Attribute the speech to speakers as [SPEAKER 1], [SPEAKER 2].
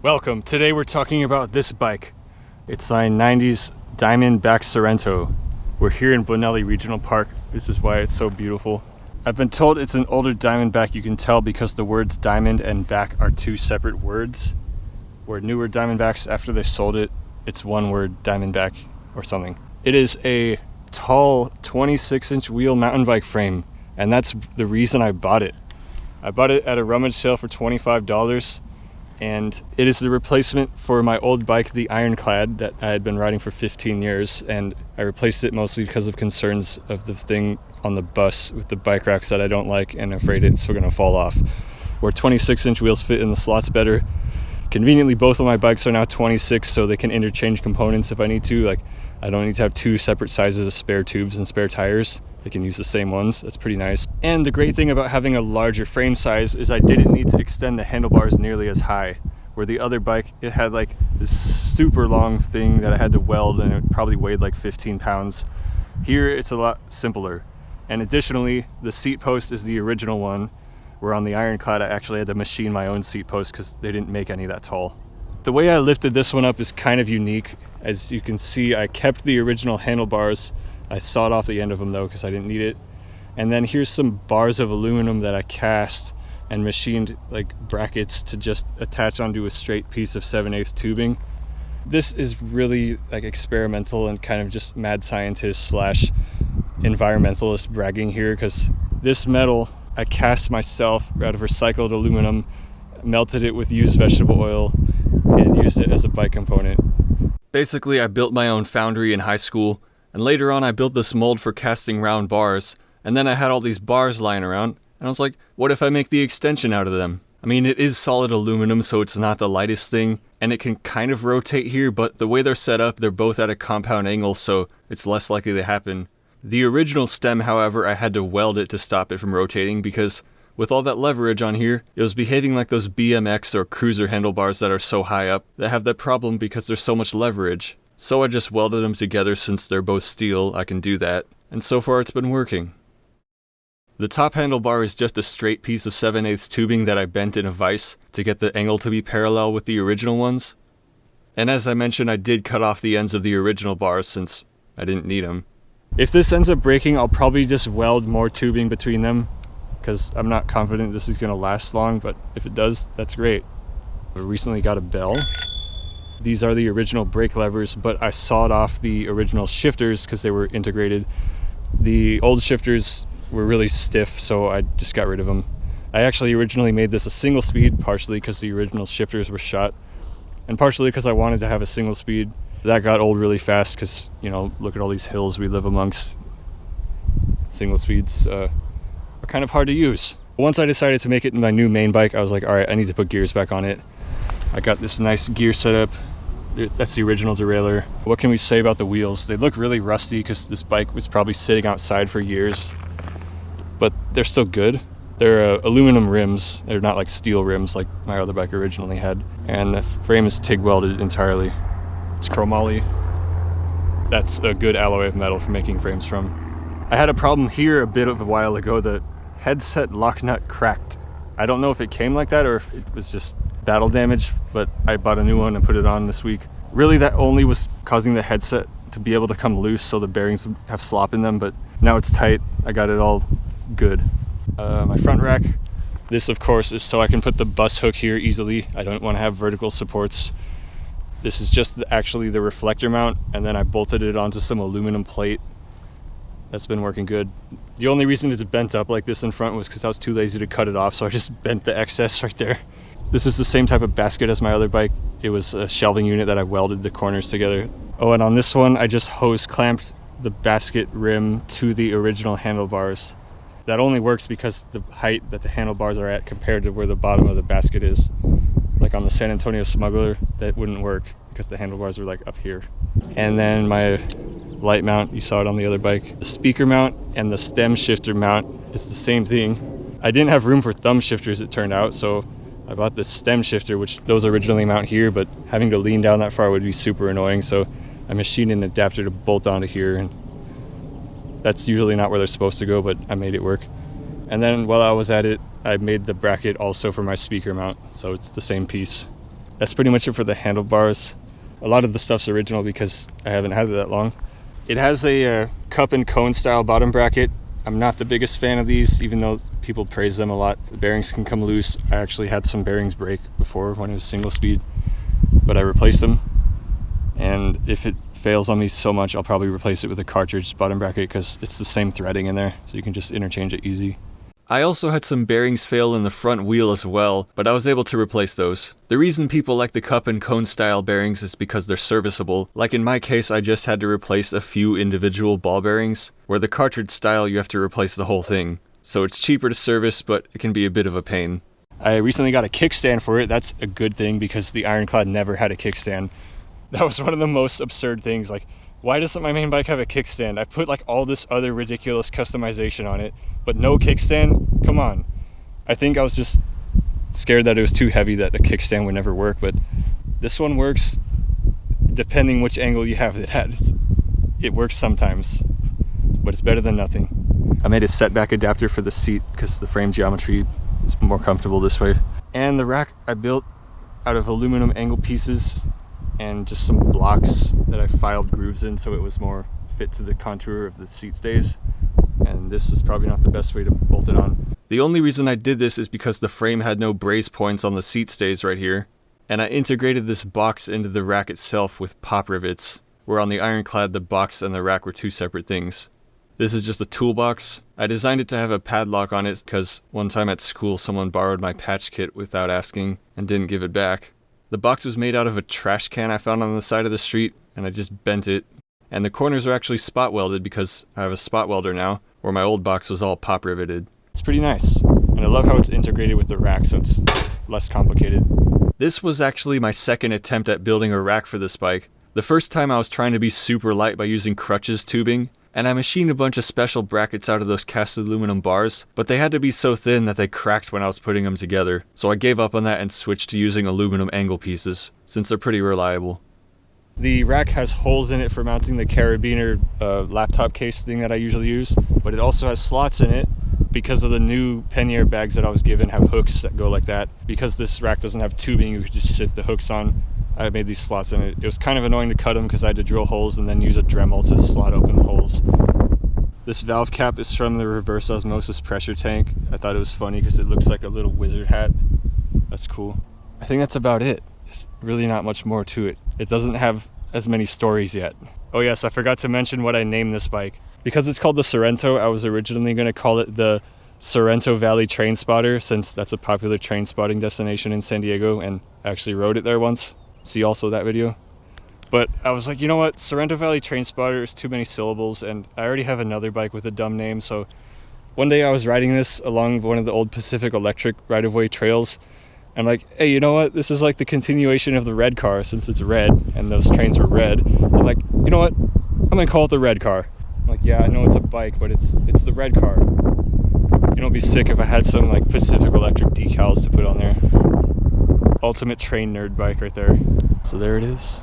[SPEAKER 1] Welcome. Today we're talking about this bike. It's my 90s Diamondback Sorrento. We're here in Bonelli Regional Park. This is why it's so beautiful. I've been told it's an older Diamondback. You can tell because the words diamond and back are two separate words. Where newer Diamondbacks, after they sold it, it's one word, Diamondback or something. It is a tall 26-inch wheel mountain bike frame, and that's the reason I bought it. I bought it at a rummage sale for $25. And it is the replacement for my old bike, the Ironclad, that I had been riding for 15 years, and I replaced it mostly because of concerns of the thing on the bus with the bike racks that I don't like and afraid it's going to fall off. Where 26-inch wheels fit in the slots better. Conveniently, both of my bikes are now 26, so they can interchange components if I need to. Like, I don't need to have two separate sizes of spare tubes and spare tires. They can use the same ones. That's pretty nice. And the great thing about having a larger frame size is I didn't need to extend the handlebars nearly as high. Where the other bike, it had like this super long thing that I had to weld, and it probably weighed like 15 pounds. Here it's a lot simpler. And additionally, the seat post is the original one, where on the Ironclad I actually had to machine my own seat post because they didn't make any that tall. The way I lifted this one up is kind of unique. As you can see, I kept the original handlebars. I sawed off the end of them though because I didn't need it. And then here's some bars of aluminum that I cast and machined like brackets to just attach onto a straight piece of 7/8 tubing. This is really like experimental and kind of just mad scientist slash environmentalist bragging here, because this metal I cast myself out of recycled aluminum, melted it with used vegetable oil, and used it as a bike component. Basically, I built my own foundry in high school, and later on I built this mold for casting round bars, and then I had all these bars lying around, and I was like, what if I make the extension out of them? I mean, it is solid aluminum, so it's not the lightest thing, and it can kind of rotate here, but the way they're set up, they're both at a compound angle, so it's less likely to happen. The original stem, however, I had to weld it to stop it from rotating, because with all that leverage on here, it was behaving like those BMX or cruiser handlebars that are so high up that have that problem because there's so much leverage. So I just welded them together. Since they're both steel, I can do that, and so far it's been working. The top handlebar is just a straight piece of 7/8 tubing that I bent in a vise to get the angle to be parallel with the original ones. And as I mentioned, I did cut off the ends of the original bars since I didn't need them. If this ends up breaking, I'll probably just weld more tubing between them, because I'm not confident this is going to last long, but if it does, that's great. I recently got a bell. These are the original brake levers, but I sawed off the original shifters because they were integrated. The old shifters were really stiff, so I just got rid of them. I actually originally made this a single speed, partially because the original shifters were shot, and partially because I wanted to have a single speed. That got old really fast because, you know, look at all these hills we live amongst. Single speeds are kind of hard to use. Once I decided to make it my new main bike, I was like, all right, I need to put gears back on it. I got this nice gear setup. That's the original derailleur. What can we say about the wheels? They look really rusty because this bike was probably sitting outside for years, but they're still good. They're aluminum rims. They're not like steel rims like my other bike originally had. And the frame is TIG welded entirely. It's chromoly. That's a good alloy of metal for making frames from. I had a problem here a bit of a while ago. The headset lock nut cracked. I don't know if it came like that or if it was just battle damage, but I bought a new one and put it on this week. Really, that only was causing the headset to be able to come loose so the bearings would have slop in them, but now it's tight. I got it all good. My front rack, this of course is so I can put the bus hook here easily. I don't want to have vertical supports. This is just actually the reflector mount, and then I bolted it onto some aluminum plate. That's been working good. The only reason it's bent up like this in front was because I was too lazy to cut it off, so I just bent the excess right there. This is the same type of basket as my other bike. It was a shelving unit that I welded the corners together. Oh, and on this one, I just hose clamped the basket rim to the original handlebars. That only works because the height that the handlebars are at compared to where the bottom of the basket is. Like on the San Antonio Smuggler, that wouldn't work because the handlebars are like up here. And then my light mount, you saw it on the other bike. The speaker mount and the stem shifter mount is the same thing. I didn't have room for thumb shifters, it turned out, so I bought this stem shifter, which those originally mount here, but having to lean down that far would be super annoying, so I machined an adapter to bolt onto here, and that's usually not where they're supposed to go, but I made it work. And then while I was at it, I made the bracket also for my speaker mount, so it's the same piece. That's pretty much it for the handlebars. A lot of the stuff's original because I haven't had it that long. It has a cup and cone style bottom bracket. I'm not the biggest fan of these, even though people praise them a lot. The bearings can come loose. I actually had some bearings break before when it was single speed, but I replaced them. And if it fails on me so much, I'll probably replace it with a cartridge bottom bracket because it's the same threading in there, so you can just interchange it easy. I also had some bearings fail in the front wheel as well, but I was able to replace those. The reason people like the cup and cone style bearings is because they're serviceable. Like in my case, I just had to replace a few individual ball bearings, where the cartridge style you have to replace the whole thing. So it's cheaper to service, but it can be a bit of a pain. I recently got a kickstand for it. That's a good thing because the Ironclad never had a kickstand. That was one of the most absurd things. Like, why doesn't my main bike have a kickstand? I put like all this other ridiculous customization on it, but no kickstand? Come on. I think I was just scared that it was too heavy that a kickstand would never work, but this one works depending which angle you have it at. It works sometimes, but it's better than nothing. I made a setback adapter for the seat because the frame geometry is more comfortable this way. And the rack I built out of aluminum angle pieces and just some blocks that I filed grooves in so it was more fit to the contour of the seat stays. And this is probably not the best way to bolt it on. The only reason I did this is because the frame had no brace points on the seat stays right here. And I integrated this box into the rack itself with pop rivets, where on the Ironclad the box and the rack were two separate things. This is just a toolbox. I designed it to have a padlock on it because one time at school someone borrowed my patch kit without asking and didn't give it back. The box was made out of a trash can I found on the side of the street, and I just bent it. And the corners are actually spot welded because I have a spot welder now, where my old box was all pop riveted. It's pretty nice, and I love how it's integrated with the rack so it's less complicated. This was actually my second attempt at building a rack for this bike. The first time I was trying to be super light by using crutches tubing, and I machined a bunch of special brackets out of those cast aluminum bars, but they had to be so thin that they cracked when I was putting them together. So I gave up on that and switched to using aluminum angle pieces, since they're pretty reliable. The rack has holes in it for mounting the carabiner laptop case thing that I usually use, but it also has slots in it because of the new pannier bags that I was given have hooks that go like that. Because this rack doesn't have tubing, you could just sit the hooks on. I made these slots in it. It was kind of annoying to cut them because I had to drill holes and then use a Dremel to slot open the holes. This valve cap is from the reverse osmosis pressure tank. I thought it was funny because it looks like a little wizard hat. That's cool. I think that's about it. There's really not much more to it. It doesn't have as many stories yet. Oh yes, I forgot to mention what I named this bike. Because it's called the Sorrento, I was originally going to call it the Sorrento Valley Train Spotter, since that's a popular train spotting destination in San Diego, and I actually rode it there once. See also that video. But I was like, you know what, Sorrento Valley Train Spotter is too many syllables, and I already have another bike with a dumb name, so one day I was riding this along one of the old Pacific Electric right-of-way trails. I'm like, hey, you know what, this is like the continuation of the red car since it's red, and those trains were red. So I'm like, you know what, I'm gonna call it the red car. I'm like, yeah, I know it's a bike, but it's the red car. You know, it'd be sick if I had some like Pacific Electric decals to put on there. Ultimate train nerd bike right there. So there it is.